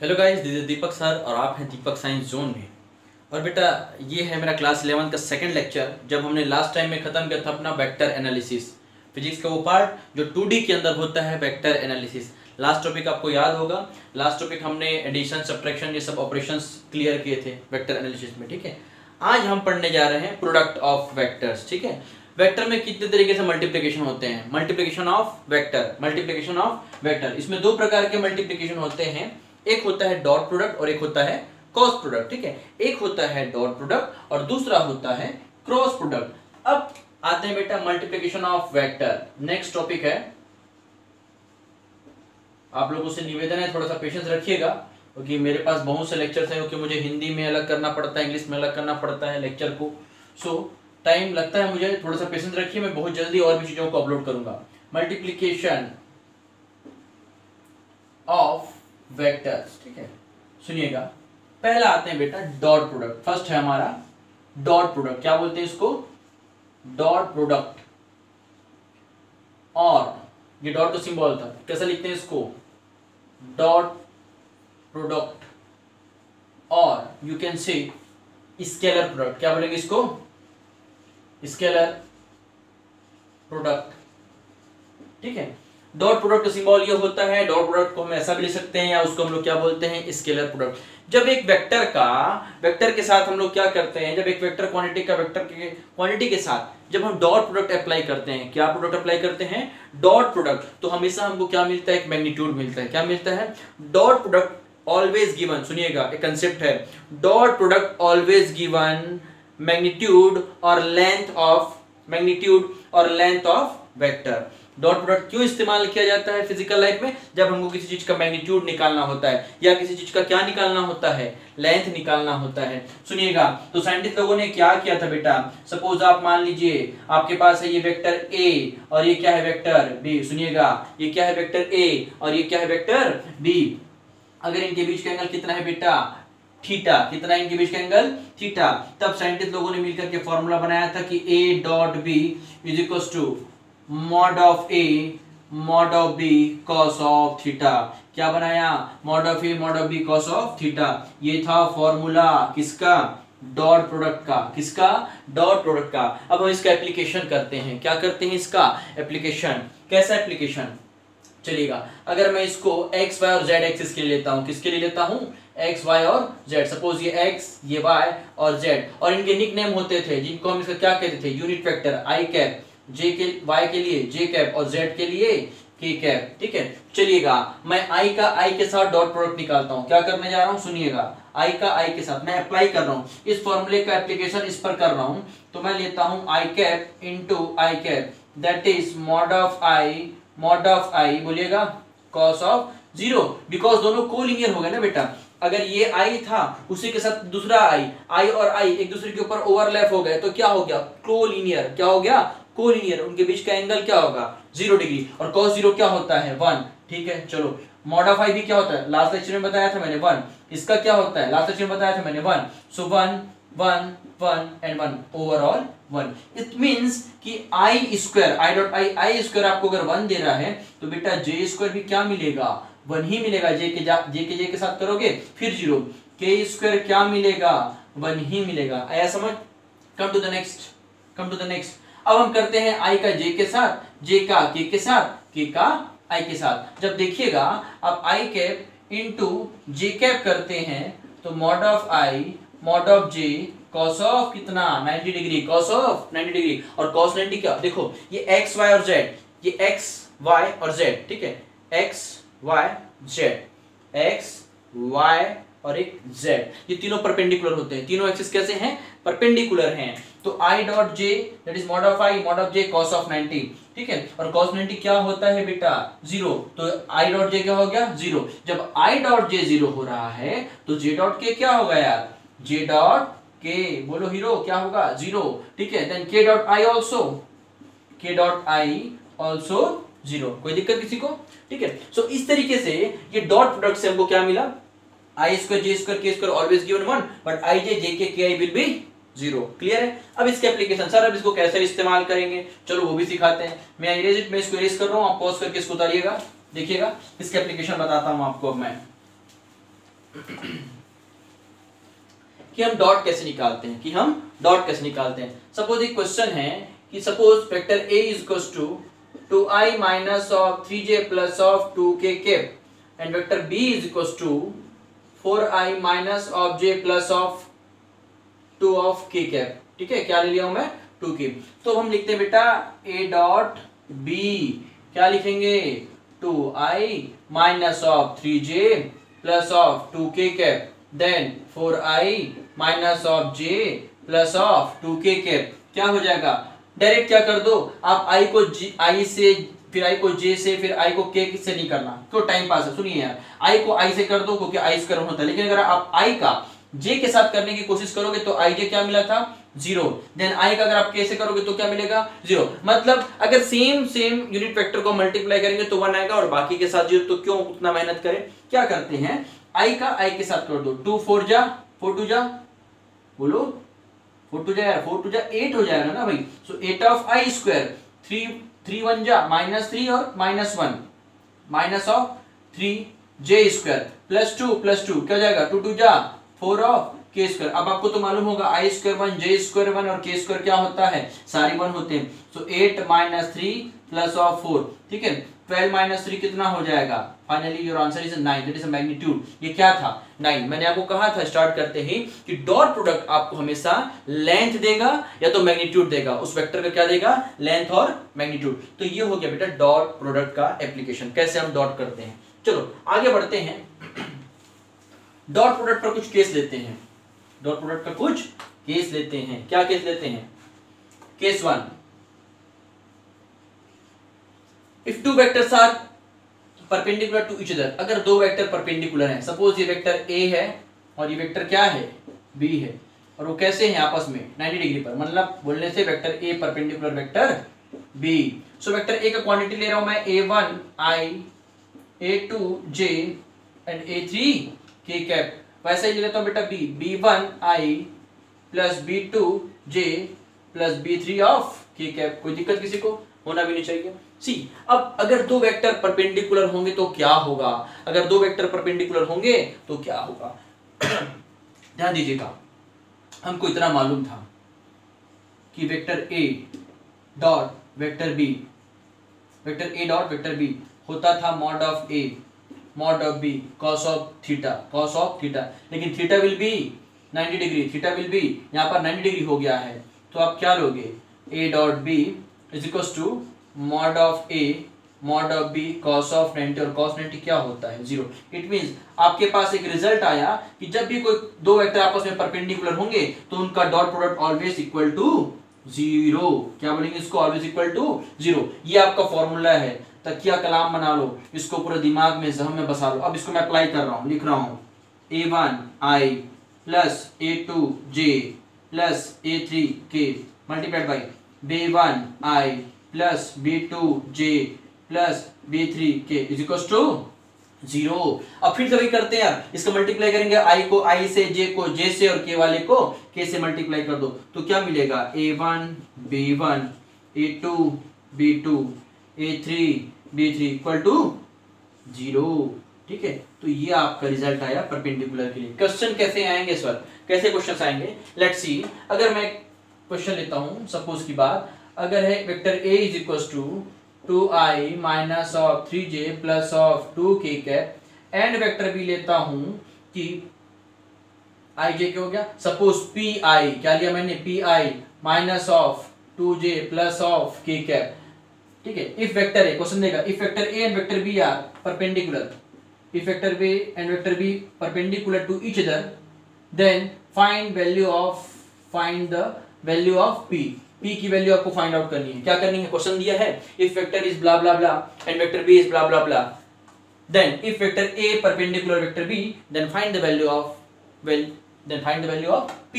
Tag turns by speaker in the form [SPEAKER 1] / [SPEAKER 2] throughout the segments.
[SPEAKER 1] Hello guys, this is Deepak sir और आप हैं दीपक साइंस जोन में। और बेटा ये है मेरा क्लास 11 का सेकंड लेक्चर। जब हमने लास्ट टाइम में ख़त्म किया था अपना वेक्टर एनालिसिस, फिजिक्स का वो पार्ट जो 2D के अंदर होता है वेक्टर एनालिसिस। लास्ट टॉपिक आपको याद होगा, लास्ट टॉपिक हमने एडिशन सब्ट्रैक्शन ये सब ऑपरेशंस क्लियर किए थे वेक्टर एनालिसिस में। ठीक है, आज हम पढ़ने जा रहे हैं प्रोडक्ट ऑफ वेक्टर्स। ठीक है, वेक्टर में कितने तरीके से मल्टीप्लिकेशन होते हैं, multiplication of vector, multiplication of vector. इसमें दो प्रकार के मल्टीप्लिकेशन होते हैं, एक होता है डॉट प्रोडक्ट और एक होता है क्रॉस प्रोडक्ट। ठीक है, एक होता है डॉट प्रोडक्ट और दूसरा होता है क्रॉस प्रोडक्ट। अब आते हैं बेटा multiplication of vector, next topic है। आप लोगों से निवेदन है थोड़ा सा पेशेंस रखिएगा, क्योंकि मेरे पास बहुत से लेक्चर्स हैं, क्योंकि मुझे हिंदी में अलग करना पड़ता है, इंग्लिश में अलग करना पड़ता है लेक्चर को। सो टाइम लगता है मुझे, थोड़ा सा पेशेंस रखिए, मैं बहुत जल्दी और भी चीजों को अपलोड करूंगा। मल्टीप्लिकेशन ऑफ वेक्टर्स, ठीक है, सुनिएगा। पहला आते हैं बेटा डॉट प्रोडक्ट। फर्स्ट है हमारा डॉट प्रोडक्ट। क्या बोलते हैं इसको? Dot product. और ये डॉट का सिंबल था, कैसा लिखते हैं इसको? Dot product. और you can say scalar product. क्या बोलेंगे इसको? Scalar product. ठीक है, डॉट प्रोडक्ट का सिंबल ये होता है। डॉट प्रोडक्ट को हम ऐसा भी लिख सकते हैं, या उसको हम लोग क्या बोलते हैं? Scalar product. जब एक वेक्टर के साथ हम लोग क्या करते हैं, जब एक वेक्टर क्वांटिटी का वेक्टर के क्वांटिटी के साथ जब हम डॉट प्रोडक्ट अप्लाई करते हैं, क्या प्रोडक्ट अप्लाई करते हैं? Dot product. तो हमेशा हमको क्या मिलता है? एक मैग्नीट्यूड मिलता है। क्या मिलता है? Dot product always given. सुनिएगा, एक कंसेप्ट है, dot product always given magnitude और length of vector. Dot product क्यों इस्तेमाल किया जाता है फिजिकल लाइफ में? जब हमको किसी चीज का मैग्नीट्यूड निकालना होता है, या किसी चीज का क्या निकालना होता है? लेंथ निकालना होता है। सुनिएगा, तो साइंटिस्ट लोगों ने क्या किया था बेटा? सपोज आप मान लीजिए आपके पास है ये वेक्टर ए और ये क्या है? Vector B. सुनिएगा, ये क्या है? वेक्टर ए और ये क्या है? Vector B. अगर इनके बीच का एंगल कितना है बेटा? थीटा। कितना है इनके बीच का एंगल? थीटा। तब साइंटिस्ट लोगों ने मिलकर के फॉर्मूला बनाया था कि A dot B is equal to mod of A mod of B cos of theta. क्या बनाया? mod of A mod of B cos of theta. ये था फॉर्मूला किसका? डॉट प्रोडक्ट का। किसका? डॉट प्रोडक्ट का। अब हम इसका एप्लीकेशन करते हैं। क्या करते हैं इसका एप्लीकेशन? कैसा एप्लीकेशन? चलिएगा, अगर मैं इसको x y और z एक्सिस के लिए लेता हूं, किसके लिए लेता हूं? x y और z। सपोज ये x, ये y और z, और इनके निक नेम होते थे जिनको हम इसका क्या कहते थे? Unit vector. i cap, j के y के लिए j कैप और z के लिए k कैप। ठीक है, चलिएगा, मैं i का i के साथ डॉट प्रोडक्ट निकालता हूं। क्या करने जा रहा हूं? सुनिएगा, i का i के साथ मैं अप्लाई कर रहा हूं, इस फॉर्मूले का एप्लीकेशन इस पर कर रहा हूं। तो मैं लेता हूं i cap into i cap, that is mod of i बोलिएगा cos ऑफ 0, बिकॉज दोनों कोलिनियर हो गए ना बेटा। अगर ये i था, उसी के साथ दूसरा i और i एक दूसरे के ऊपर ओवरलैप हो गए, तो क्या हो गया? कोलिनियर। क्या हो गया? कोलिनियर। उनके बीच का एंगल क्या होगा? 0 डिग्री। और cos 0 क्या होता है? 1। ठीक है, चलो, mod of i भी क्या होता है? लास्ट लेक्चर में बताया था मैंने 1। इसका क्या होता है? लास्ट लेक्चर में बताया था मैंने 1। सो 1 1 1 एंड 1, ओवरऑल 1। इट मींस कि i स्क्वायर, i स्क्वायर आपको अगर 1 दे रहा है, तो बेटा j स्क्वायर भी क्या मिलेगा? 1 ही मिलेगा। j के साथ करोगे फिर 0। k स्क्वायर क्या मिलेगा? 1 ही मिलेगा। आया समझ? Come to the next. अब हम करते हैं i का j के साथ, j का k के साथ, k का i के साथ। जब देखिएगा अब i cap into j cap करते हैं, तो mod of i mod of j cos of कितना? 90 डिग्री। cos of 90 degree. और cos 90 क्या? देखो, ये x y और z, ये x y और z, ठीक है, x y z, x y और एक z, ये तीनों परपेंडिकुलर होते हैं। तीनों एक्सिस कैसे हैं? परपेंडिकुलर हैं। तो i dot j that is mod of i mod of j cos of 90। ठीक है, और cos 90 क्या होता है बेटा? 0। तो i डॉट j क्या हो गया? 0। जब i डॉट j 0 हो रहा है, तो j डॉट k क्या होगा यार? j डॉट k, बोलो हीरो, क्या होगा? 0। ठीक है, then k dot i also 0। कोई दिक्कत किसी को? ठीक है, सो इस तरीके से ये डॉट प्रोडक्ट से हमको क्या मिला? i square j square k square always given 1, but i j j k k i will be 0। Clear है? अब इसके एप्लीकेशन, सर अब इसको कैसे इस्तेमाल करेंगे, चलो वो भी सिखाते हैं। मैं इसको इरेज कर रहा हूं, आप पॉज करके इसको उतारिएगा, देखिएगा इसके एप्लीकेशन बताता हूं आपको। अब मैं कि हम डॉट कैसे निकालते हैं, सपोज एक क्वेश्चन है कि suppose vector a is equals to 2i minus of 3j plus of 2k cap and vector b is equals to 4i minus of j plus of 2 of k cap. ठीक है, क्या ले लिया हूं मैं 2k। तो हम लिखते हैं बेटा a डॉट b, क्या लिखेंगे 2i minus of 3j plus of 2k cap then 4i minus of j plus of 2k cap. क्या हो जाएगा, डायरेक्ट क्या कर दो आप i को i से, फिर i को j से, फिर i को k से नहीं करना, क्यों टाइम पास है। सुनिए यार, i को i से कर दो क्योंकि i स्क्वायर होता है, लेकिन अगर आप i का j के साथ करने की कोशिश करोगे तो ij क्या मिला था 0, देन i का अगर आप k से करोगे तो क्या मिलेगा 0। मतलब अगर सेम यूनिट वेक्टर को मल्टीप्लाई करेंगे तो 1 आएगा और बाकी के साथ 0, तो क्यों उतना मेहनत करें। क्या करते हैं, i का i के साथ कर दो, 2 4 जा 4 2 जा, बोलो 4 2 जा यार, 4 2 जा 8 हो जाएगा ना भाई। सो 8 ऑफ i स्क्वायर, 3 1 जा -3 और -1 minus of 3j square plus 2 क्या हो जाएगा 2 2 जा 4 ऑफ k स्क्वायर। अब आपको तो मालूम होगा i स्क्वायर 1 j स्क्वायर 1 और k स्क्वायर क्या होता है, सारे 1 होते हैं। सो 8 -3 प्लस ऑफ 4, ठीक है 12 - 3 कितना हो जाएगा, finally your answer is 9, that is a magnitude. ये क्या था 9। मैंने आपको कहा था स्टार्ट करते ही कि डॉट प्रोडक्ट आपको हमेशा लेंथ देगा या तो मैग्नीट्यूड देगा, उस वेक्टर का क्या देगा, लेंथ और मैग्नीट्यूड। तो ये हो गया बेटा डॉट प्रोडक्ट का एप्लीकेशन, कैसे हम डॉट करते हैं। चलो आगे बढ़ते हैं, डॉट प्रोडक्ट पर कुछ केस लेते हैं, डॉट प्रोडक्ट का कुछ केस लेते हैं। क्या केस लेते हैं, case 1, if two vectors are perpendicular to each other, अगर दो वेक्टर परपेंडिकुलर हैं, सपोज ये वेक्टर a है और ये वेक्टर क्या है b है, और वो कैसे हैं आपस में 90 डिग्री पर, मतलब बोलने से vector a perpendicular vector b। So vector a का क्वांटिटी ले रहा हूं मैं a1i a2j and a3k cap, वैसे ही ले लेता हूं बेटा b, b1i plus b2j plus b3 of k cap. कोई दिक्कत किसी को, होना भी नहीं चाहिए। सी, अब अगर दो वेक्टर परपेंडिकुलर होंगे तो क्या होगा, अगर दो वेक्टर परपेंडिकुलर होंगे तो क्या होगा ध्यान दीजिएगा, हमको इतना मालूम था कि vector a dot vector b, vector a dot vector b होता था mod of a mod of b cos of theta, लेकिन theta will be 90 degree, theta will be यहाँ पर 90 डिग्री हो गया है, तो आप क्या लोगे a dot b is equals to mod of a mod of b cos of 90, और cos 90 क्या होता है 0। इट मींस आपके पास एक रिजल्ट आया कि जब भी कोई दो वेक्टर आपस में परपेंडिकुलर होंगे तो उनका dot product always equal to 0। क्या बोलेंगे इसको, ऑलवेज इक्वल टू 0। ये आपका फॉर्मूला है, तकिया कलाम बना लो, इसको पूरे दिमाग में जहन में बसा लो। अब इसको मैं अप्लाई कर रहा हूं, लिख रहा हूं a1i plus a2j plus a3k multiplied by b1i plus b2j plus b3k is equals to 0। अब फिर से वही करते हैं यार, इसका मल्टीप्लाई करेंगे i को i से, j को j से और k वाले को k से मल्टीप्लाई कर दो तो क्या मिलेगा a1 b1 a2 b2 a3 b3 equal to 0। ठीक है, तो ये आपका रिजल्ट आया परपेंडिकुलर के लिए। क्वेश्चन कैसे आएंगे इस बार, कैसे क्वेश्चन आएंगे, लेट्स सी। अगर मैं क्वेश्चन लेता हूं, सपोज की बात, अगर है vector a is equals to 2i minus of 3j plus of 2k cap and vector b लेता हूं कि ij क्या हो गया, सपोज pi, क्या लिया मैंने pi minus of 2j plus of k cap. ठीक है, इफ वेक्टर a, क्वेश्चन देगा if vector a and vector b are perpendicular, if vector a and vector b perpendicular to each other then find the value of p। p की वैल्यू आपको find out करनी है। क्या करनी है, question दिया है if vector is blah blah blah and vector b is blah blah blah, then if vector a perpendicular vector b then find the value of p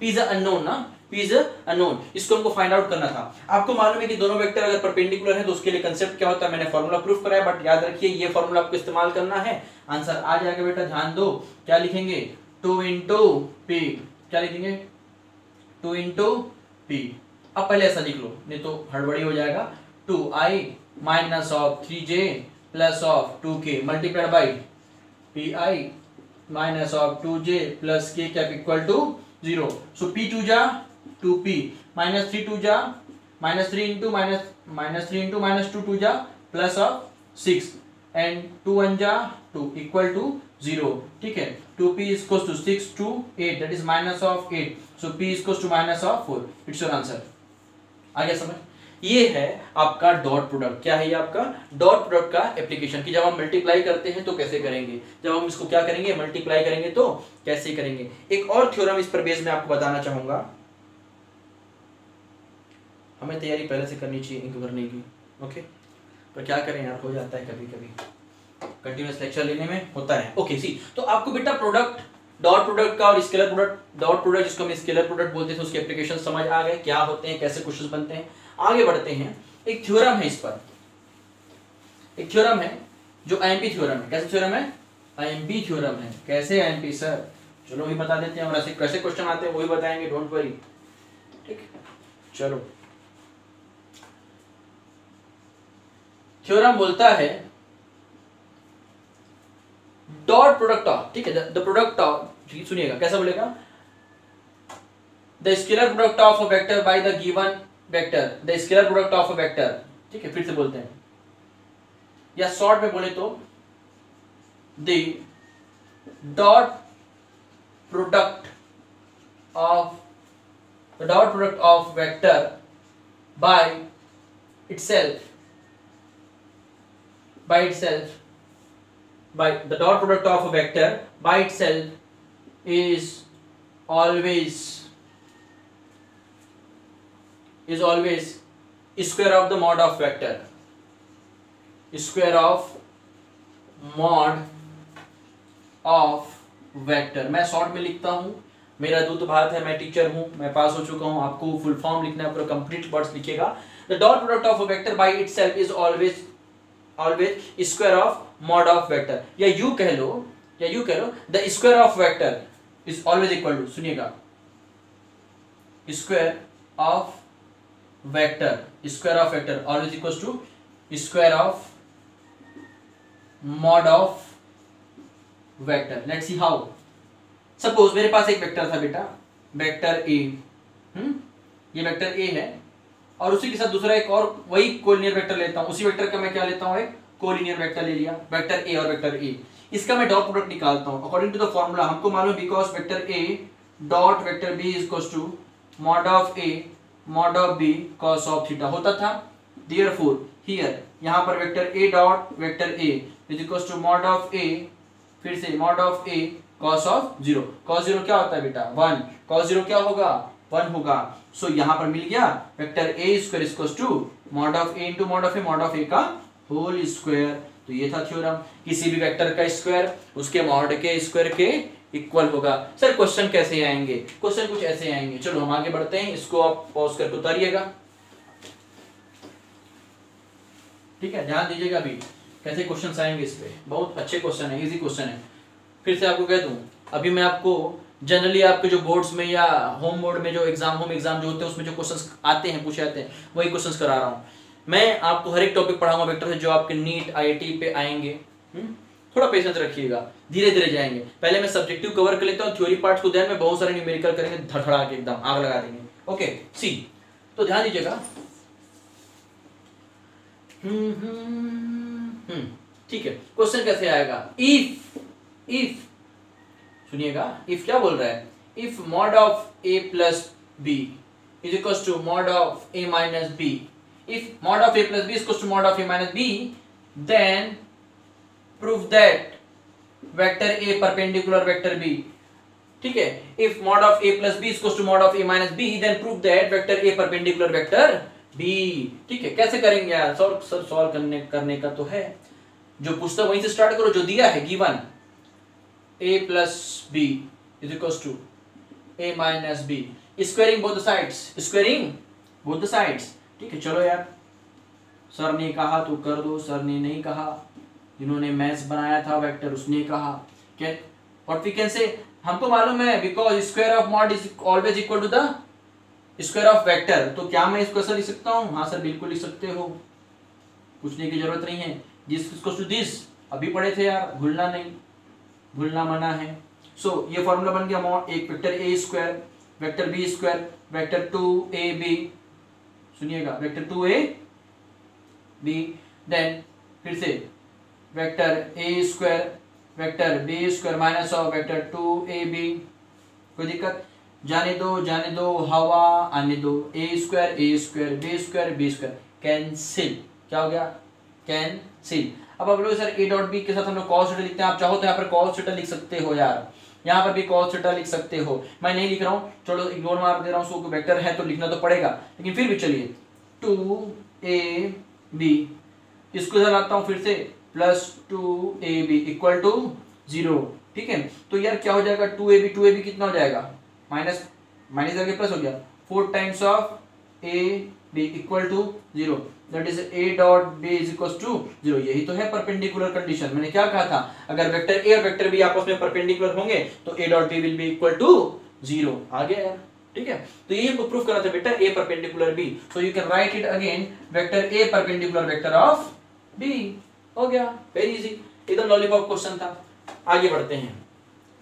[SPEAKER 1] is unknown ना, p is unknown, इसको हमको find out करना था। आपको मालूम है कि दोनों वेक्टर अगर परपेंडिकुलर है तो उसके लिए कांसेप्ट क्या होता है, मैंने फार्मूला प्रूफ कराया, बट याद रखिए ये फार्मूला आपको इस्तेमाल करना है, आंसर आ जाएगा बेटा। ध्यान दो, क्या लिखेंगे 2 into p, क्या लिखेंगे 2 into p। अब पहले ऐसा लिख लो, नहीं तो हड़बड़ी हो जाएगा। 2i minus of 3j plus of 2k multiplied by pi minus of 2j plus k cap equal to 0. So p 2 ja 2p minus 3 2 ja minus 3 into minus 2 2 ja plus of 6 and 2 1 ja 2 equal to 0. ठीक है, 2p is equals to 6 to 8 that is minus of 8. So p is equals to minus of 4. It's your answer. आ गया समझ? ये है आपका dot product. क्या है ये आपका डॉट प्रोडक्ट का एप्लीकेशन कि जब हम मल्टीप्लाई करते हैं तो कैसे करेंगे, जब हम इसको क्या करेंगे मल्टीप्लाई करेंगे तो कैसे करेंगे। एक और थ्योरम इस पर बेस में आपको बताना चाहूंगा। हमें तैयारी पहले से करनी चाहिए इंक भरने की, ओके, पर क्या करें यार, हो जाता है कभी कभी, कंटिन्यूअस लेक्चर लेने में होता है। ओके सी, तो आपको बेटा प्रोडक्ट डॉट प्रोडक्ट का और स्केलर प्रोडक्ट, डॉट प्रोडक्ट जिसको हम स्केलर प्रोडक्ट बोलते थे, उसके एप्लीकेशन समझ आ गए, क्या होते हैं, कैसे क्वेश्चन बनते हैं। आगे बढ़ते हैं, एक थ्योरम है इस पर, एक थ्योरम है जो आईएमपी थ्योरम है। कैसे थ्योरम है? आईएमपी थ्योरम है। कैसे आईएमपी सर? चलो वही बता देते हैं, और ऐसे कैसे क्वेश्चन आते हैं वही बताएंगे, डोंट वरी। ठीक, चलो थ्योरम बोलता है डॉट प्रोडक्ट ऑफ, ठीक है, द प्रोडक्ट ऑफ, सुनिएगा कैसा बोलेगा, the scalar product of a vector by the given vector, the scalar product of a vector. ठीक है, फिर से बोलते हैं, या शॉर्ट में बोले तो the dot product of vector by itself, by the dot product of a vector by itself is always square of the mod of vector, square of mod of vector। मैं शॉर्ट में लिखता हूं, मेरा दूत भारत है, मैं टीचर हूं, मैं पास हो चुका हूं, आपको फुल फॉर्म लिखना है, पूरा कंप्लीट वर्ड्स लिखिएगा। the dot product of a vector by itself is always square of mod of vector, या यू कह लो the square of vector is always equal to, सुनिएगा, square of vector always equal to square of mod of vector. Let's see how. Suppose मेरे पास एक vector था बेटा, vector A, ये वेक्टर ए है, और उसी के साथ दूसरा एक और वही कोलिनियर वेक्टर लेता हूं, उसी वेक्टर का मैं क्या लेता हूं, एक कोलिनियर वेक्टर ले लिया, वेक्टर ए और वेक्टर ए। इसका मैं डॉट प्रोडक्ट निकालता हूं अकॉर्डिंग टू द फॉर्मूला। हमको मालूम है because vector A dot vector B is equal to mod of A mod of B cos of theta होता था। देयरफॉर हियर यहां पर vector A dot vector A is equal to mod of A, फिर से mod of A cos of 0। Cos 0 क्या होता है बेटा 1, कॉस 0 क्या होगा 1 होगा। सो यहां पर मिल गया vector A square equals to mod of A into mod of A का होल स्क्वायर। तो ये था थ्योरम, किसी भी वेक्टर का स्क्वायर उसके मॉड के स्क्वायर के इक्वल होगा। सर क्वेश्चन कैसे आएंगे? क्वेश्चन कुछ ऐसे आएंगे। चलो हम आगे बढ़ते हैं, इसको आप पॉज करके उतारिएगा, ठीक है, ध्यान दीजिएगा अभी कैसे क्वेश्चंस आएंगे इस पे। बहुत अच्छे क्वेश्चन है, इजी क्वेश्चन है। फिर से आपको कह दूं, अभी मैं आपको जनरली आपके जो बोर्ड्स में या होम बोर्ड में जो होम एग्जाम जो होते हैं उसमें जो क्वेश्चंस आते हैं पूछे जाते हैं वही क्वेश्चंस करा रहा हूं। मैं आपको हर एक टॉपिक पढ़ाऊंगा वेक्टर से जो आपके नीट आईआईटी पे आएंगे। थोड़ा पेशेंस रखिएगा, धीरे धीरे जाएंगे। पहले मैं सब्जेक्टिव कवर कर लेता हूँ, थ्योरी पार्ट्स को ध्यान में, बहुत सारे न्यूमेरिकल करेंगे धड़धड़ा के एकदम आग लगा देंगे। ओके सी, तो ध्यान दीजिएगा। ठीक है, क्वेश्चन कैसे आएगा? इफ सुनिएगा, इफ क्या बोल रहा है, if mod of A plus B is equal to mod of A minus B, if mod of A plus B is equal to mod of A minus B, then prove that vector A perpendicular vector B. ठीक है, if mod of A plus B is equal to mod of A minus B, then prove that vector A perpendicular vector B. ठीक है, कैसे करेंगे यार? Solve करने का तो है, जो पूछता वहीं से स्टार्ट करो, जो दिया है given a plus b is equals to a minus b, squaring both the sides। ठीक है, चलो यार, सर ने कहा तो कर दो, सर ने नहीं कहा, जिन्होंने मैथ्स बनाया था वेक्टर उसने कहा, क्या व्हाट वी कैन से, हमको मालूम है because square of mod is always equal to the square of vector. तो क्या मैं इसको ऐसा लिख सकता हूँ? हाँ सर बिल्कुल लिख सकते हो, पूछने की जरूरत नहीं है। दिस इक्वल टू दिस, अभी पढ़े थे यार, भूलना नहीं। भूलना मना है। सो ये फॉर्मूला बन गया मॉड एक vector A square vector B square vector 2ab, सुनिएगा वेक्टर 2ab, देन फिर से vector A square vector B square minus of vector 2ab। कोई दिक्कत? जाने दो हवा आने दो, A square B square B square cancel. क्या हो गया? कैंसिल। अब आप लोग सर ए डॉट बी के साथ हम लोग कॉस थीटा लिखते हैं, आप चाहो तो यहाँ पर कॉस थीटा लिख सकते हो यार, यहाँ पर भी cos थीटा लिख सकते हो। मैं नहीं लिख रहा हूँ, चलो इग्नोर मार दे रहा हूँ, उसको वेक्टर है तो लिखना तो पड़ेगा, लेकिन फिर भी चलिए 2ab इसको इधर लाता हूँ फिर से प्लस 2ab इक्वल टू 0। ठीक है, तो यार क्या हो जाएगा 2ab कितना हो जाएगा? माइनस माइनस करके प्लस हो गया 4 times of ab equal to 0, that is a dot b is equal to 0। यही तो है परपेंडिकुलर कंडीशन। मैंने क्या कहा था? अगर वेक्टर a और वेक्टर b आपस में परपेंडिकुलर होंगे तो a dot b will be equal to 0। आ गया यार, ठीक है। तो यही हमको प्रूफ करना था बेटा, a perpendicular b, so you can write it again vector a perpendicular vector of b। हो गया, वेरी इजी, एकदम लॉलीपॉप क्वेश्चन था। आगे बढ़ते हैं।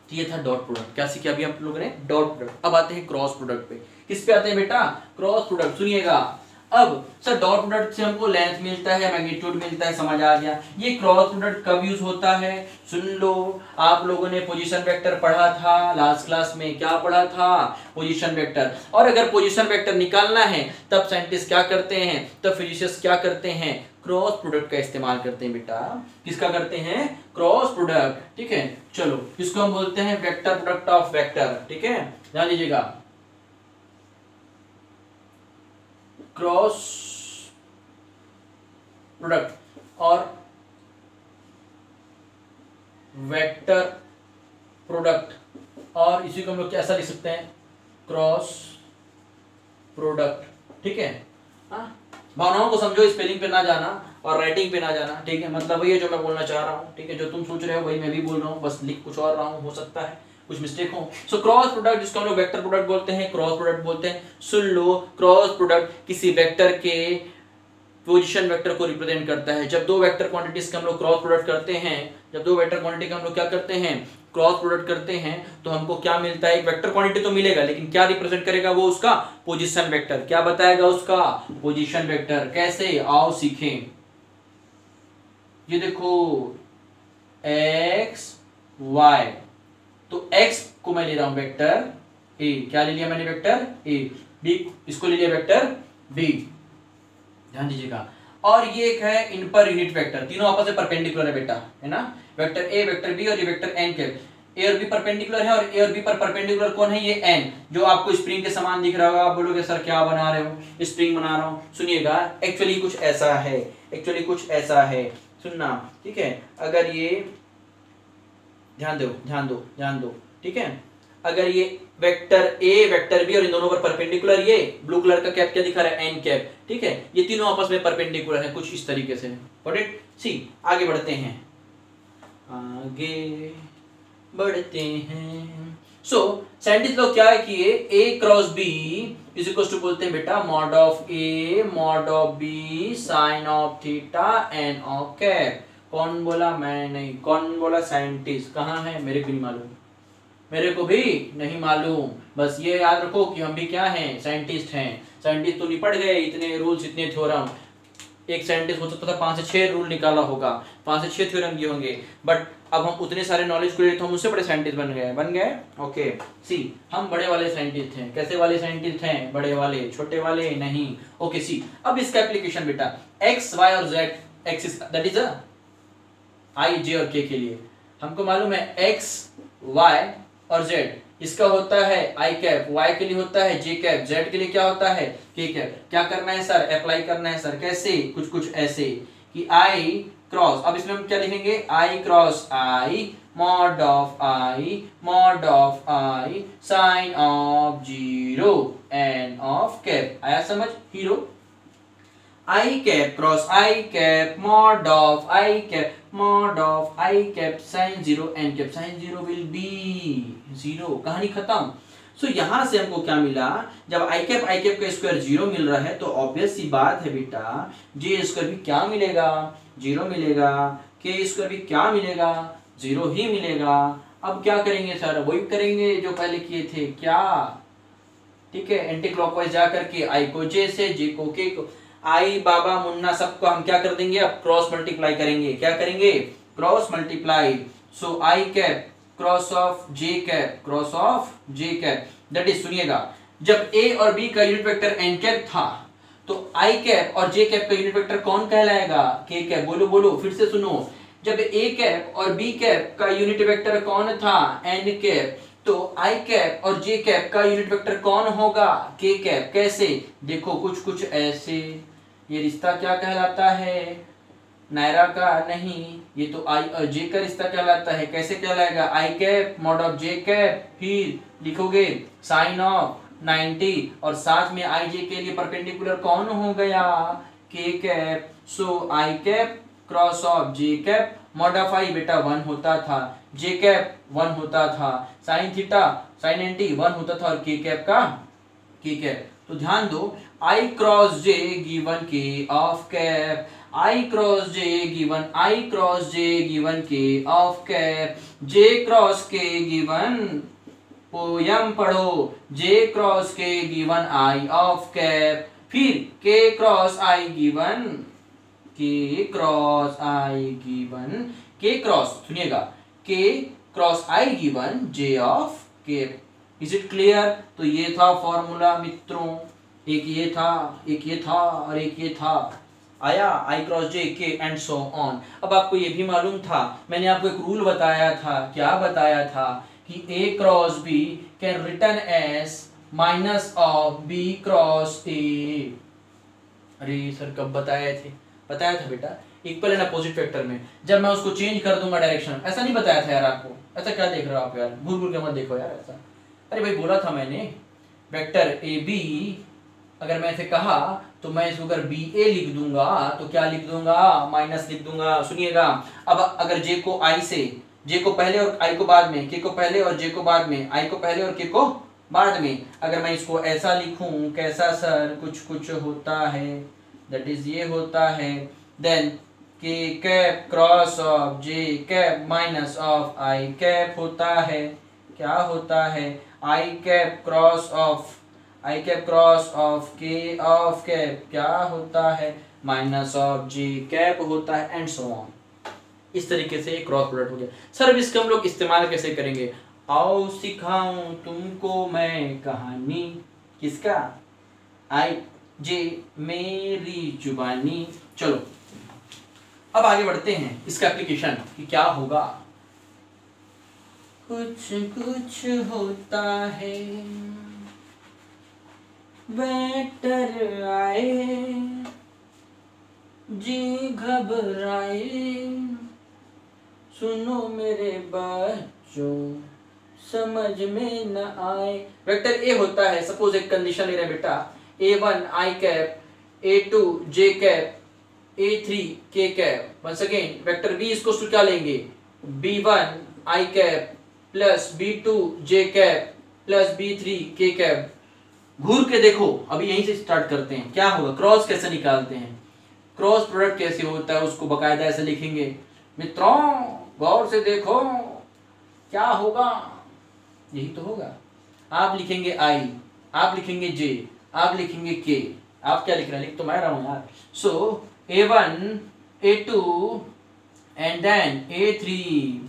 [SPEAKER 1] तो ये था डॉट प्रोडक्ट। क्या सीखा अभी आप लोगों ने? Dot product. अब आते हैं क्रॉस प्रोडक्ट पे। किस पे आते हैं बेटा? Cross product. सुनिएगा, अब सर डॉट प्रोडक्ट से हमको लेंथ मिलता है, मैग्नीट्यूड मिलता है, समझ आ गया। ये क्रॉस प्रोडक्ट कब यूज होता है? सुन लो, आप लोगों ने पोजीशन वेक्टर पढ़ा था लास्ट क्लास में। क्या पढ़ा था? Position vector. और अगर पोजीशन वेक्टर निकालना है तब साइंटिस्ट क्या करते हैं, तब फिजिसिस्ट क्या करते हैं? क्रॉस प्रोडक्ट का इस्तेमाल करते हैं बेटा। किसका करते हैं? Cross product. ठीक है, चलो इसको हम बोलते हैं वेक्टर प्रोडक्ट ऑफ वेक्टर। ठीक है, ध्यान दीजिएगा, क्रॉस प्रोडक्ट और वेक्टर प्रोडक्ट, और इसी को हम लोग कैसा लिख सकते हैं? Cross product. ठीक है, भावनाओं को समझो, स्पेलिंग पे ना जाना और राइटिंग पे ना जाना। ठीक है, मतलब वही है जो मैं बोलना चाह रहा हूँ। ठीक है, जो तुम सोच रहे हो वही मैं भी बोल रहा हूँ, बस लिख कुछ और रहा हूँ, हो सकता है कुछ मिस्टेक हो। सो क्रॉस प्रोडक्ट, जिसको हम लोग वेक्टर प्रोडक्ट बोलते हैं, क्रॉस प्रोडक्ट बोलते हैं। सुन लो, क्रॉस प्रोडक्ट किसी वेक्टर के पोजीशन वेक्टर को रिप्रेजेंट करता है। जब दो वेक्टर क्वांटिटीज का हम लोग क्रॉस प्रोडक्ट करते हैं, जब दो वेक्टर क्वांटिटी का हम लोग क्या करते हैं? क्रॉस प्रोडक्ट करते हैं, तो हमको क्या मिलता है? एक वेक्टर क्वांटिटी तो मिलेगा, लेकिन क्या रिप्रेजेंट करेगा वो? उसका पोजीशन वेक्टर। क्या बताएगा? उसका पोजीशन वेक्टर। कैसे? आओ सीखें। ये देखो x y, तो x को मैं ले रहा हूं वेक्टर a। क्या ले लिया मैंने? Vector a। b इसको ले लिया वेक्टर b। ध्यान दीजिएगा, और ये एक है इन पर यूनिट वेक्टर, तीनों आपस में परपेंडिकुलर है बेटा, है ना? वेक्टर a, वेक्टर b और ये वेक्टर n के a और b परपेंडिकुलर है, और a और b पर परपेंडिकुलर कौन है? ये n, जो आपको स्प्रिंग के समान दिख रहा होगा। आप बोलोगे सर क्या बना रहे हो? स्प्रिंग बना रहा हूं। सुनिएगा, एक्चुअली कुछ ऐसा है, एक्चुअली कुछ ऐसा है, सुनना। ठीक है, अगर ये ध्यान दो ध्यान दो ध्यान दो, ठीक है, अगर ये वेक्टर a, वेक्टर b और इन दोनों पर परपेंडिकुलर, ये ब्लू कलर का कैप क्या दिखा रहा है? n cap. ठीक है, ये तीनों आपस में परपेंडिकुलर है, कुछ इस तरीके से। Got it? सी, आगे बढ़ते हैं, आगे बढ़ते हैं। सो साइंटिस्ट लोग क्या किए? a cross b is equal to बोलते हैं बेटा mod of a mod of b sine of theta n of cap. कौन बोला? मैं नहीं। कौन बोला? साइंटिस्ट। कहाँ है? मेरे को नहीं मालूम, मेरे को भी नहीं मालूम। बस ये याद रखो कि हम भी क्या हैं? साइंटिस्ट हैं। साइंटिस्ट तो नहीं पढ़ गए, इतने रूल्स, इतने थ्योरम। एक साइंटिस्ट हो सकता था 5 से 6 रूल निकाला होगा, 5 से 6 थ्योरम दिए होंगे, बट अब हम उतने सारे नॉलेज को लेते हम उससे बड़े साइंटिस्ट बन गए। ओके, सी, हम बड़े वाले साइंटिस्ट हैं। कैसे वाले साइंटिस्ट हैं? बड़े वाले, छोटे वाले नहीं। ओके, सी, अब इसका एप्लीकेशन बेटा एक्स वाई और Z axis, that is I J और के के लिए हमको मालूम है एक्स वाई और जेड, इसका होता है आई कैप, वाई के लिए होता है जे कैप, जेड के लिए क्या होता है? के कैप। क्या करना है सर? अप्लाई करना है सर। कैसे? कुछ कुछ ऐसे कि आई क्रॉस, अब इसमें हम क्या लिखेंगे? I cross I mod of I sine of 0 N of cap. आया समझ? Hero I cap cross I cap mod of I cap sine 0 N cap. Sine 0 will be 0। कहानी खत्म। सो यहां से हमको क्या मिला? जब आई कैप का स्क्वायर 0 मिल रहा है तो ऑब्वियस सी बात है बेटा, जे स्क्वायर भी क्या मिलेगा? 0 मिलेगा। के स्क्वायर भी क्या मिलेगा? 0 ही मिलेगा। अब क्या करेंगे सर, वही करेंगे जो पहले किए थे क्या, ठीक है। एंटी क्लॉकवाइज जा करके आई को जे से, जे को के को, आई बाबा मुन्ना सबको हम क्या कर देंगे, अब क्रॉस मल्टीप्लाई करेंगे। क्या करेंगे, cross multiply. So I cap cross of J cap, cross of J cap, that is, सुनिएगा, जब ए और बी का यूनिट वेक्टर एन कैप था तो आई कैप और जे कैप का यूनिट वेक्टर कौन कहलाएगा, के कैप। बोलो बोलो फिर से सुनो, जब ए कैप और बी कैप का यूनिट वेक्टर कौन था, एन कैप, तो आई कैप और जे कैप का यूनिट वेक्टर कौन होगा, के कैप। कैसे, देखो कुछ कुछ ऐसे, ये रिश्ता क्या कहलाता है, नायरा का नहीं, ये तो आई और जे का रिश्ता कहलाता है। कैसे कहलाएगा, I cap mod of J cap, फिर लिखोगे साइन ऑफ 90 और साथ में आई जे के लिए परपेंडिकुलर कौन हो गया, K cap. So I cap cross of J cap, mod of I बेटा 1 होता था, जे कैप 1 होता था, साइन थीटा साइन 90 1 होता था, और के कैप का के कैप। तो ध्यान दो, आई क्रॉस जे गिवन के of cap, I cross J given, I cross J given के ऑफ कैप, जे क्रॉस के गिवन, पोयम पढ़ो, जे क्रॉस के गिवन आई ऑफ कैप, फिर के क्रॉस आई गिवन, के क्रॉस आई गिवन, के क्रॉस, सुनिएगा, के cross I given J of cap. Is it clear. तो ये था फॉर्मूला मित्रों, एक ये था, एक ये था और एक ये था, आया आई क्रॉस जे के एंड सो ऑन। अब आपको ये भी मालूम था, मैंने आपको एक रूल बताया था, क्या बताया था, कि A cross B can return as minus of B cross A. अरे सर कब बताए थे, बताया था बेटा, इक्वल एंड अपोजिट वेक्टर में, जब मैं उसको चेंज कर दूंगा डायरेक्शन। ऐसा नहीं बताया था यार आपको, ऐसा क्या देख रहे हो आप यार, भूल भूल के मत देखो यार ऐसा। अरे भाई बोला था मैंने, वेक्टर ए बी, अगर मैं इसे कहा तो मैं इसको अगर बी ए लिख दूंगा तो क्या लिख दूंगा, माइनस लिख दूंगा। सुनिएगा, अब अगर जे को आई से, जे को पहले और आई को बाद में, के को पहले और जे को बाद में, आई को पहले और के को बाद में, अगर मैं इसको ऐसा लिखूं, कैसा सर, कुछ कुछ होता है, दैट इज ये होता है, then K cap cross of J cap minus of I cap होता है, क्या होता है, I cap cross of, I cap cross of K of cap क्या होता है, माइनस ऑफ जे कैप होता है, एंड सो ऑन। इस तरीके से क्रॉस प्रोडक्ट हो गया। सर अब इसका हम लोग इस्तेमाल कैसे करेंगे, आओ सिखाऊं तुमको मैं कहानी, किसका, आई जे मेरी जुबानी। चलो अब आगे बढ़ते हैं, इसका एप्लीकेशन कि क्या होगा। कुछ कुछ होता है, वेटर आए, जी घबराए, सुनो मेरे बच्चों समझ में न आए। वेक्टर ए होता है, सपोज एक कंडीशन ले रहे बेटा, A1 आई कैप, A2 जे cap, A3 k cap. Once again vector B इसको क्या लेंगे, B1 i cap plus B2 j cap plus B3 k cap. घूर के देखो, अभी यहीं से स्टार्ट करते हैं, क्या होगा, क्रॉस कैसे निकालते हैं, क्रॉस प्रोडक्ट कैसे होता है, उसको बकायदा ऐसे लिखेंगे। मित्रों गौर से देखो क्या होगा, यही तो होगा। आप लिखेंगे आई, आप लिखेंगे जे, आप लिखेंगे के, आप क्या लिख रहे हैं, लिख तो मैं रहा हूं यार। So A1 A2 and then A3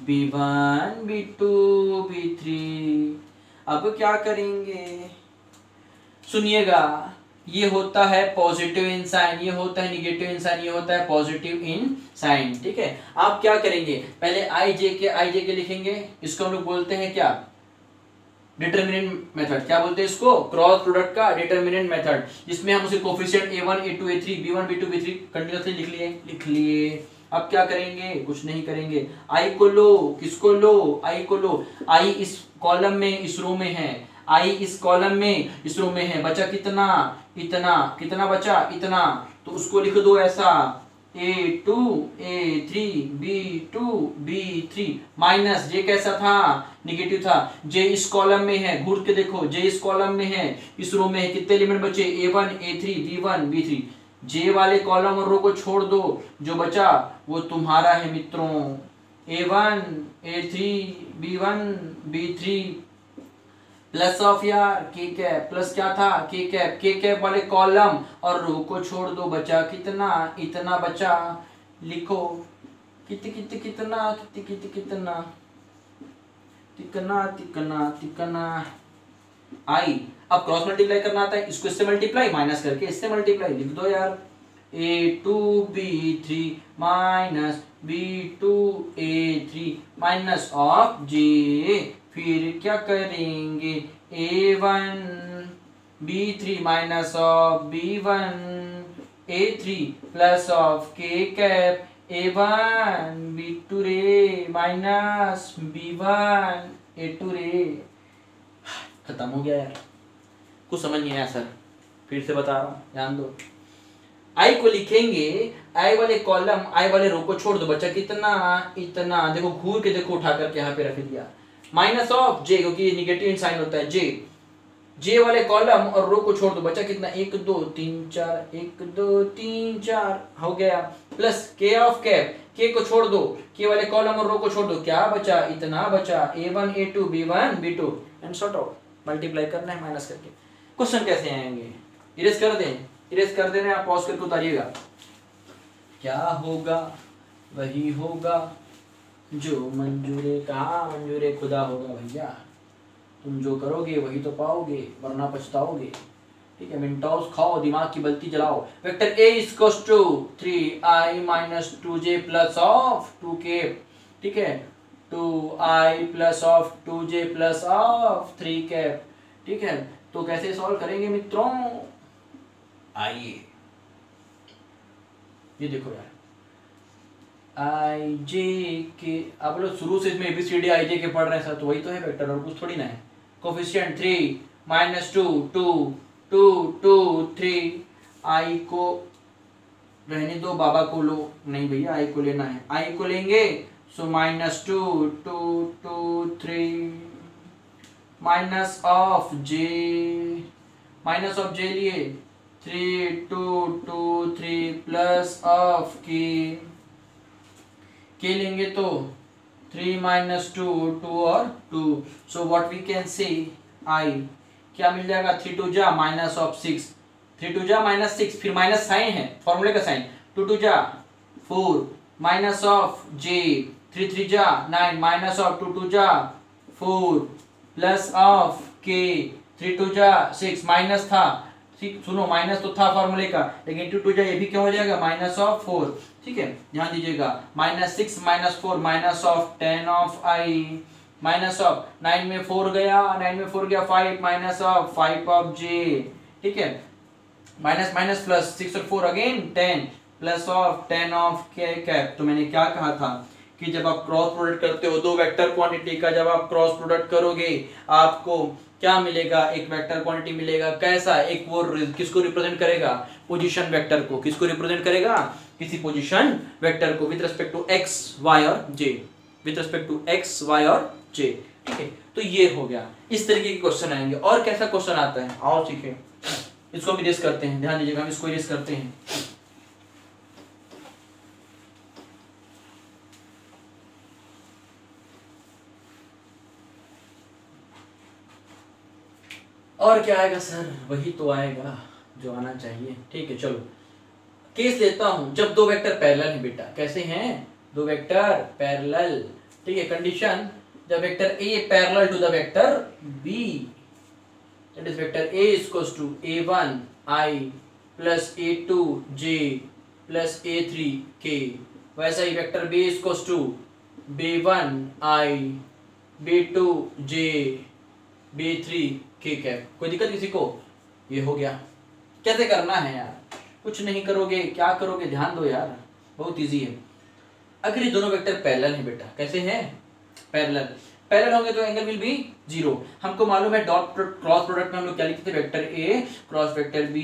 [SPEAKER 1] B1 B2 B3। अब क्या करेंगे, सुनिएगा, ये होता है पॉजिटिव इन साइन, ये होता है निगेटिव इन साइन, ये होता है पॉजिटिव इन साइन, ठीक है। आप क्या करेंगे, पहले आई जे के लिखेंगे, इसको हम लोग बोलते हैं क्या, डिटरमिनेंट मेथड। क्या बोलते हैं इसको, क्रॉस प्रोडक्ट का डिटरमिनेंट मेथड, जिसमें हम उसे coefficient A1 A2 A3 B1 B2 B3 continuously लिख लिए। अब क्या करेंगे, कुछ नहीं करेंगे, आई को लो, किसको लो, आई को लो, आई इस कॉलम में इस रो में है, आई इस कॉलम में इस रो में है, बचा कितना, इतना, कितना बचा, इतना, तो उसको लिख दो ऐसा, A2 A3 B2 B3 minus जे कैसा था, निगेटिव था, जे इस कॉलम में है, घूर के देखो, जे इस कॉलम में है, इस रो में है, कितने एलिमेंट बचे, A1 A3 B1 B3, जे वाले कॉलम और रो को छोड़ दो, जो बचा वो तुम्हारा है मित्रों, A1 A3 B1 B3 plus of यार के कैप प्लस क्या था के कैप वाले कॉलम और रो को छोड़ दो, बचा कितना, इतना बचा, लिखो कितना आई। अब क्रॉस मल्टीप्लाई करना आता है, इसको इससे मल्टीप्लाई, माइनस करके इससे मल्टीप्लाई, लिख दो यार A2B3 minus B2A3 minus of J, फिर क्या करेंगे A1B3 minus of B1A3 plus of के कैप A1B2 रे माइनस B1A2 रे। खत्म हो गया यार, कुछ समझ नहीं आया सर, फिर से बता रहा हूँ, ध्यान दो। आई को लिखेंगे, आई वाले कॉलम आई वाले रो को छोड़ दो, बचा कितना, इतना, देखो घूर के देखो, उठा करके यहाँ पे रख दिया, माइनस ऑफ जे, क्योंकि नेगेटिव साइन होता है, जे वाले कॉलम और रो को छोड़ दो, बचा कितना, 1 2 3 4 1 2 3 4 हो गया, प्लस के ऑफ कैप, के को छोड़ दो, के वाले कॉलम और रो को छोड़ दो, क्या बचा, इतना बचा, A1 A2 B1 B2 and sort out, multiply करना है माइनस करके। क्वेश्चन कैसे आएंगे, इरेज कर दें, इरेज कर देना, आप पॉज करके उतारिएगा। क्या होगा वही होगा जो मंजूरे कहा मंजूरे खुदा होगा भैया, तुम जो करोगे वही तो पाओगे, वरना पछताओगे। ठीक है, मिनटॉस खाओ, दिमाग की बत्ती जलाओ। Vector A equals to 3i minus 2j plus of 2k, ठीक है, 2i plus of 2j plus of 3k, ठीक है। तो कैसे सॉल्व करेंगे मित्रों, आइए ये देखो यार, आई जे के, आप लोग शुरू से इसमें ABCD आई जे के पढ़ रहे हैं सर, तो वही तो है वेक्टर, और कुछ थोड़ी ना है। कोफिशिएंट 3 माइनस 2 2 2 2 3, आई को रहने दो, बाबा को लो, नहीं भैया आई को लेना है, आई को लेंगे, so minus 2 2 2 3 minus of J, minus of J लिए 3 2 2 3 प्लस ऑफ के लेंगे तो 3 माइनस 2 2 और 2, so what we can say आई क्या मिल जाएगा, 3 2 जा माइनस ऑफ 6, 3 2 जा माइनस 6, फिर माइनस साइन है, फॉर्मूले का साइन, 2 2 जा 4 माइनस ऑफ जे, 3 3 जा 9 माइनस ऑफ 2 2 जा 4 प्लस ऑफ के, 3 2 जा 6 माइनस था, ठीक सुनो माइनस तो था फॉर्मूले का, लेकिन 2 2 जा ये भी क्या हो जाएगा, माइनस ऑफ 4, ठीक है, ध्यान दीजिएगा, minus 6 minus 4 minus of 10 of I, minus of 9 में 4 गया, 9 में 4 गया 5 माइनस ऑफ 5 ऑफ जे, ठीक है, माइनस माइनस प्लस 6 और 4 अगेन 10 प्लस ऑफ 10 ऑफ के कैप। तो मैंने क्या कहा था कि जब आप क्रॉस प्रोडक्ट करते हो दो वेक्टर क्वांटिटी का, जब आप क्रॉस प्रोडक्ट करोगे आपको क्या मिलेगा, एक वेक्टर क्वांटिटी मिलेगा, कैसा, एक वो किसको रिप्रेजेंट करेगा, पोजीशन वेक्टर को, किसको रिप्रेजेंट करेगा, किसी पोजीशन वेक्टर को with respect to x y और j, with respect to x y और j, ठीक है। तो ये हो गया, इस तरीके के क्वेश्चन आएंगे। और कैसा क्वेश्चन आता है आओ सीखें, इसको हम इरेज करते हैं, ध्यान दीजिएगा, हम इसको इरेज करते हैं। और क्या आएगा सर, वही तो आएगा जो आना चाहिए, ठीक है। चलो केस लेता हूं, जब दो वेक्टर पैरेलल हैं बेटा, कैसे हैं, दो वेक्टर पैरेलल, ठीक है। Condition, the vector A parallel to the vector B, that is vector A equals to A1i plus A2j plus A3k, वैसा ही vector B equals to B1i B2j B3k cap. कोई दिक्कत किसी को, ये हो गया। कैसे करना है यार, कुछ नहीं करोगे, क्या करोगे, ध्यान दो यार, बहुत इजी है। अगर ये दोनों वेक्टर पैरेलल हैं बेटा, कैसे हैं, पैरेलल, पैरेलल होंगे तो एंगल विल बी 0। हमको मालूम है डॉट क्रॉस प्रोडक्ट में हम लोग क्या लिखते थे, vector A cross vector B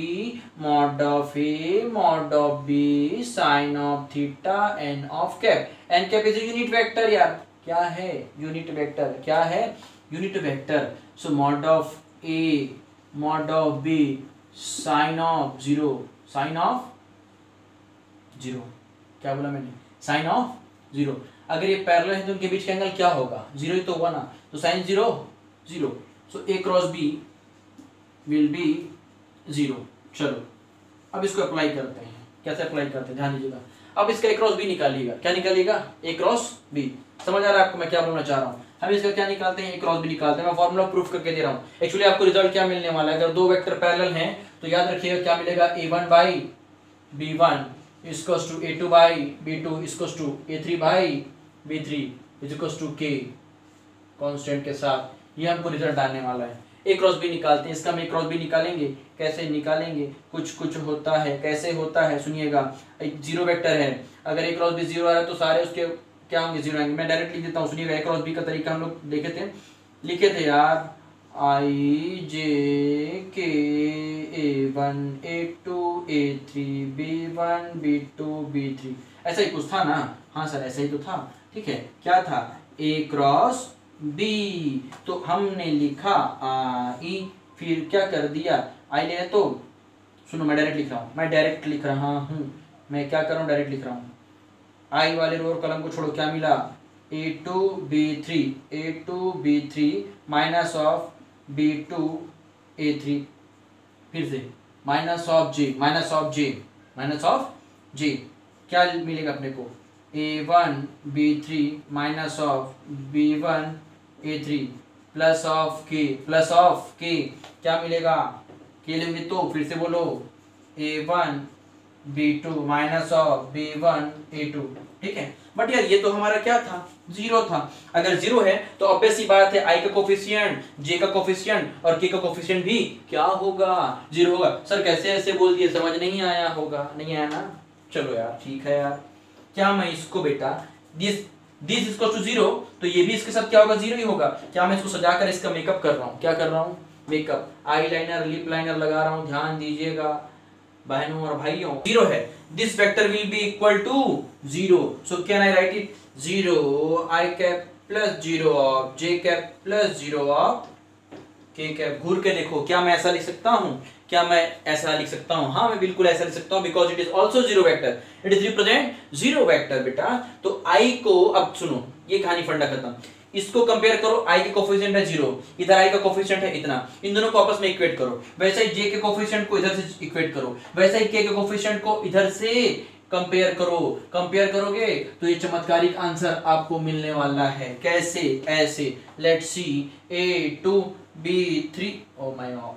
[SPEAKER 1] mod of A mod of B sine of theta n of cap. N cap is unit vector यार, क्या है, यूनिट वेक्टर, क्या है, unit vector. So mod of A mod of B sine of 0, sine of 0, क्या बोला मैंने, sign of 0। अगर ये पैरेलल है तो उनके बीच का एंगल क्या होगा, 0 ही तो होगा ना, तो sine 0 0, so A cross B will be 0। चलो अब इसको अप्लाई करते हैं, कैसे अप्लाई करते हैं ध्यान दीजिएगा। अब इसका A क्रॉस B निकालिएगा, क्या निकालिएगा, A क्रॉस B। समझ आ रहा है आपको मैं क्या बोलना चाह रहा हूँ। हम इसका क्या निकालते हैं, A क्रॉस B निकालते हैं। मैं फॉर्मूला प्रूफ करके दे रहा हूँ। एक्चुअली आपको रिजल्ट क्या मिलने वाला है, अगर दो वेक्टर पैरेलल हैं तो याद रखिएगा क्या मिलेगा, A1 by B1 equals to A2 by B2 equals to A3 by B3 equals to K constant के साथ। ये हमको रिजल्ट आने वाला है। A क्रॉस B निकालते हैं, इसका हम A क्रॉस B निकालेंगे। कैसे निकालेंगे, कुछ होता है, कैसे होता है सुनिएगा। एक जीरो वेक्टर है, अगर A क्रॉस B 0 आ रहा है तो सारे उसके क्या होंगे, 0 आएंगे। मैं डायरेक्ट लिख देता हूँ, सुनिएगा। A क्रॉस B का तरीका हम लोग लिखे थे यार, I J K A1 A2 A3 B1 B2 B3 ऐसा ही कुछ था ना। हाँ सर ऐसा ही तो था, ठीक है। क्या था, A क्रॉस B, तो हमने लिखा I, फिर क्या कर दिया, I ले तो सुनो मैं डायरेक्ट लिख रहा हूँ, मैं क्या कर रहा हूँ, डायरेक्ट लिख रहा हूँ। I वाले रो और कलम को छोड़ो, क्या मिला, A2 B3 minus of B2 A3, फिर से माइनस ऑफ J क्या मिलेगा अपने को, A1 B3 minus of B1 A3 plus of K क्या मिलेगा, K लेंगे तो फिर से बोलो A1 B2 minus of B1 A2, ठीक है। बट यार ये तो हमारा क्या था, 0 था। अगर 0 है तो ऑब्वियस सी बात है I का कोफिशिएंट, J का कोफिशिएंट और K का कोफिशिएंट भी क्या होगा, 0 होगा। सर कैसे ऐसे बोल दिए, समझ नहीं आया होगा, नहीं आया ना। चलो यार ठीक है यार, क्या मैं इसको बेटा दिस इक्वल टू 0, तो ये भी इसके साथ क्या होगा, 0 ही होगा। क्या मैं इसको सजाकर इसका मेकअप कर रहा हूँ, क्या कर रहा हूँ, makeup, eye liner lip liner लगा रहा हूँ। ध्यान दीजिएगा बहनों और भाइयों, 0 है, this vector will be equal to 0, so can I write it 0 I cap plus 0 of J cap plus 0 of K cap. घूर के देखो, क्या मैं ऐसा लिख सकता हूँ, क्या मैं ऐसा लिख सकता हूँ, हाँ मैं बिल्कुल ऐसा लिख सकता हूँ, because it is also 0 vector, it is represent 0 vector बेटा। तो I को, अब सुनो ये कहानी फंडा खत्म, इसको कंपेयर करो, I के कोफिशिएंट है 0, इधर I का कोफिशिएंट है इतना, इन दोनों को आपस में इक्वेट करो। वैसे ही J के कोफिशिएंट को इधर से इक्वेट करो, वैसे ही K के कोफिशिएंट को इधर से कंपेयर करो। कंपेयर करोगे तो ये चमत्कारिक आंसर आपको मिलने वाला है। कैसे, ऐसे, let's see A2 B3 oh my god,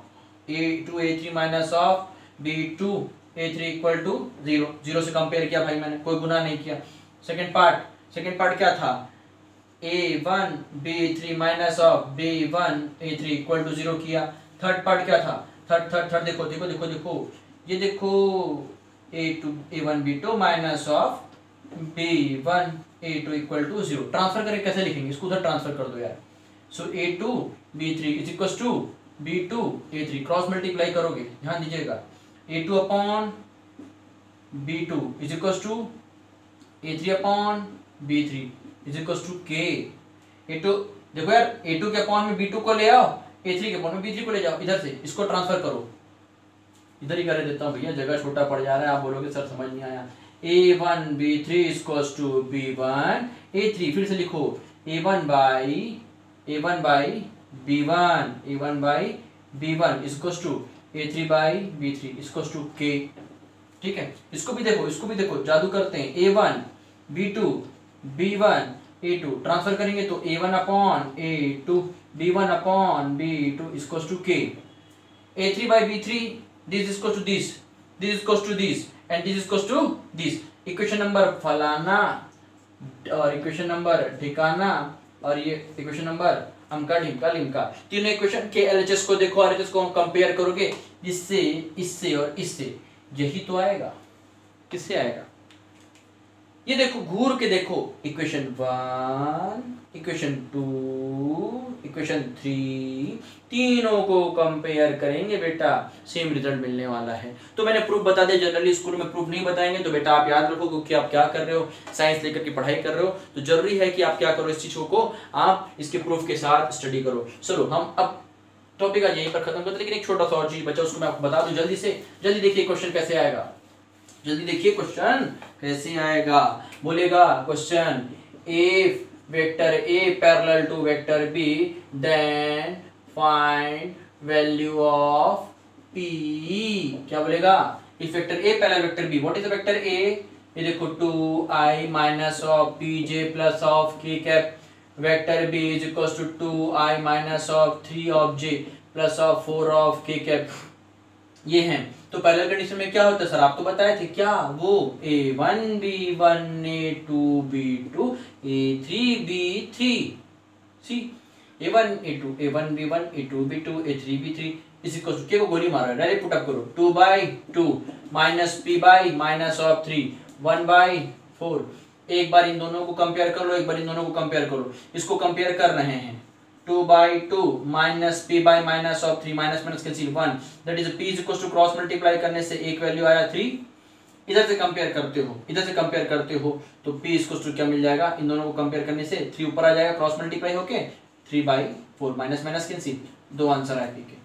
[SPEAKER 1] A2 A3 minus of B2 A3 equal to 0, 0 से कंपेयर किया भाई मैंने, कोई गुनाह नहीं किया। सेकंड पार्ट क्या था, A1 B3 minus of B1 A3 equal to 0 किया। थर्ड पार्ट क्या था, थर्ड देखो, ये देखो A2 A1 B2 minus of B1 A2 equal to 0। Transfer करके कैसे लिखेंगे, इसको उधर ट्रांसफर कर दो यार। So A2 B3 is equal to B2 A3, cross multiply करोगे, ध्यान दीजिएगा, A2 upon B2 is equal to A3 upon B3 is equal to K। A2 देखो यार, A2 के अपॉन में B2 को ले आओ, A3 के अपॉन में B3 को ले जाओ, इधर से इसको ट्रांसफर करो। इधर ही कर देता हूँ भैया, जगह छोटा पड़ जा रहा है, आप बोलोगे सर समझ नहीं आया। A1 B3 equals to B1 A3, फिर से लिखो A1 by B1 equals to A3 by B3 equals to K, ठीक है। इसको भी देखो, जादू करते हैं। A1 B2 B1 A2 transfer करेंगे तो A1 upon A2 B1 upon B2 equals to K। A3 by B3, this is equal to this is equal to this and this is equal to this। Equation number फलाना और equation number ठिकाना और ये equation number अमका ढिमका लिमका, तीनों equation के LHS को देखो, RHS को कंपेयर करोगे, इससे इससे और इससे, यही तो आएगा। किससे आएगा, ये देखो, घूर के देखो, इक्वेशन 1 इक्वेशन 2 इक्वेशन 3, तीनों को कंपेयर करेंगे बेटा, सेम रिजल्ट मिलने वाला है। तो मैंने प्रूफ बता दिया, जनरली स्कूल में प्रूफ नहीं बताएंगे, तो बेटा आप याद रखो कि आप क्या कर रहे हो, साइंस लेकर के पढ़ाई कर रहे हो, तो जरूरी है कि आप क्या करो, इस चीजों को आप इसके प्रूफ के साथ स्टडी करो। चलो हम अब टॉपिक आज यहीं पर खत्म करते हैं, लेकिन एक छोटा सा और चीज बचा, उसको मैं आपको बता दूं जल्दी से। जल्दी देखिए क्वेश्चन कैसे आएगा, जल्दी देखिए क्वेश्चन कैसे आएगा। बोलेगा question if vector A parallel to vector B, then find value of P. क्या बोलेगा? If vector A parallel vector B, what is the vector A? ये देखो 2i minus of pj plus of k cap. Vector B is equals to 2i minus of 3 of j plus of 4 of k cap. ये हैं तो parallel condition में क्या होता है sir? आपको बताए थे क्या? वो a1 b1 a2 b2 a3 b3. सी a1 a2 a1 b1 a2 b2 a3 b3 इसी को के को गोली मारो, डायरेक्ट पुट अप करो. 2/2 minus p by minus of 3 1/4. एक बार इन दोनों को कंपेयर कर लो, एक बार इन दोनों को कंपेयर करो. इसको कंपेयर कर रहे हैं 2/2 minus p by minus of 3 minus minus cancel 1. That is p is equal to cross multiply करने से एक वैल्यू आया 3. इधर से कंपेयर करते हो, इधर से कंपेयर करते हो तो p इज इक्वल टू क्या मिल जाएगा? इन दोनों को कंपेयर करने से 3 ऊपर आ जाएगा क्रॉस मल्टीप्लाई होके 3/4 माइनस माइनस कैंसिल. 2 आंसर आए p के.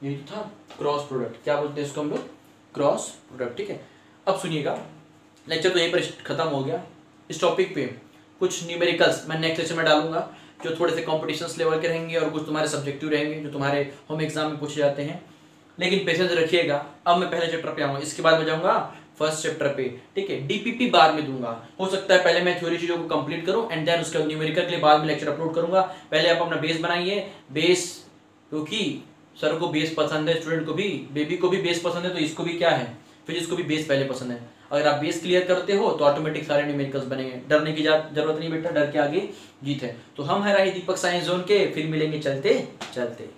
[SPEAKER 1] ये तो था क्रॉस प्रोडक्ट. क्या बोलते हैं इसको हम लोग? Cross product. ठीक है, अब सुनिएगा, लेक्चर तो यहीं पर खत्म हो गया. इस टॉपिक पे कुछ न्यूमेरिकल्स मैं नेक्स्ट लेक्चर में डालूंगा जो थोड़े से कॉम्पिटिशन्स लेवल के रहेंगे और कुछ तुम्हारे सब्जेक्टिव रहेंगे जो तुम्हारे होम एग्जाम में पूछे जाते हैं. लेकिन पेशेंस रखिएगा. अब मैं पहले चैप्टर पे आऊँगा, इसके बाद मैं जाऊँगा फर्स्ट चैप्टर पे. ठीक है, डीपीपी बाद में दूंगा. हो सकता है पहले मैं थ्योरी चीज़ों को कंप्लीट करूँ एंड देन उसके न्यूमेरिकल के लिए बाद में लेक्चर अपलोड करूँगा. पहले आप अपना बेस बनाइए. बेस क्योंकि सर को बेस पसंद है, स्टूडेंट को भी, बेबी को भी बेस पसंद है, तो इसको भी क्या है, फिजिक्स को भी बेस पहले पसंद है. अगर आप बेस क्लियर करते हो तो ऑटोमेटिक सारे न्यूमेरिकल्स बनेंगे. डरने की जरूरत नहीं बेटा, डर के आगे जीत है. तो हम है रही दीपक साइंस जोन के, फिर मिलेंगे चलते चलते.